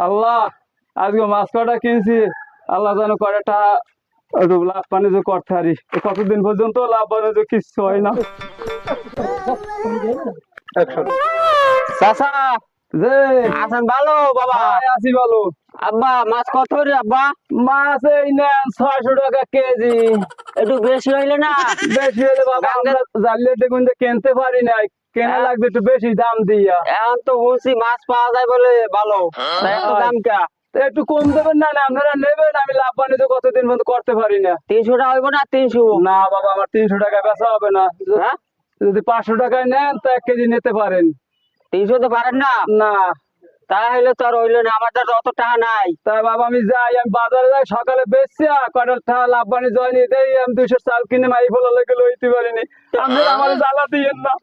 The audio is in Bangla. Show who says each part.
Speaker 1: আল্লাহ, আজকে মাছ কটা কিনছি, আল্লাহ জানো কয়টা একটু লাভ বাণিজ্য করতে পারি। কতদিন পর্যন্ত লাভ বাণিজ্য কিচ্ছু হয় না।
Speaker 2: চাচা
Speaker 1: যে
Speaker 2: আছেন ভালো বাবা?
Speaker 1: আছি বলো।
Speaker 2: আব্বা মাছ কত রে আব্বা?
Speaker 1: মাছ এই নেন 600 টাকা কেজি।
Speaker 2: একটু বেশি হইলে না?
Speaker 1: বেশি হলে বাবা আমরা জানলে দেখুন যে কিনতে পারি না, কেনা লাগবে একটু বেশি দাম দিয়া।
Speaker 2: এখন তো বলছি মাছ পাওয়া যায় বলে ভালো, তাই এত দাম কা?
Speaker 1: তো একটু কম দেবেন না? না আপনারা নেবেন, আমি লাভ বাণিজ্য কতদিন পর্যন্ত করতে পারি না।
Speaker 2: 300 টাকা হইব না? 300?
Speaker 1: না বাবা, আমার 300 টাকা বেচা হবে না।
Speaker 2: হ্যাঁ,
Speaker 1: যদি 500 টাকায় নেন তো 1 কেজি নিতে পারেন।
Speaker 2: 300 তো পারেন না?
Speaker 1: না
Speaker 2: তাহলে তো আর হইলো না, আমার তো অত টাকা নাই।
Speaker 1: তাই বাবা আমি যাই, আমি বাজারে যাই সকালে বেচছি, কয়টা টাকা লাভ বাণিজ্য হয়নি, দেই আমি 200 চাল কিনে মাই ফেলা লেগে লইতে পারিনি। আপনারা আমার জ্বালা দিয়েন না।